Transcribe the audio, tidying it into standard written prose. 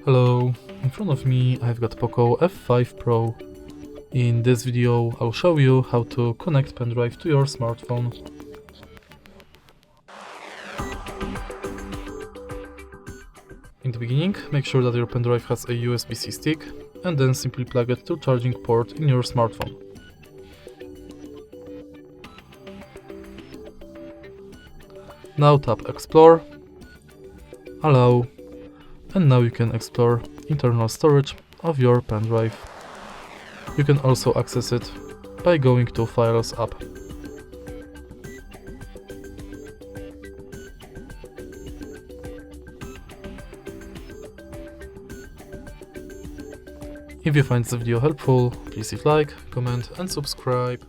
Hello, in front of me I've got POCO F5 Pro. In this video I'll show you how to connect pendrive to your smartphone. In the beginning, make sure that your pendrive has a USB-C stick and then simply plug it to charging port in your smartphone. Now tap Explore, Allow, and now you can explore internal storage of your pendrive. You can also access it by going to Files app. If you find this video helpful, please leave like, comment and subscribe.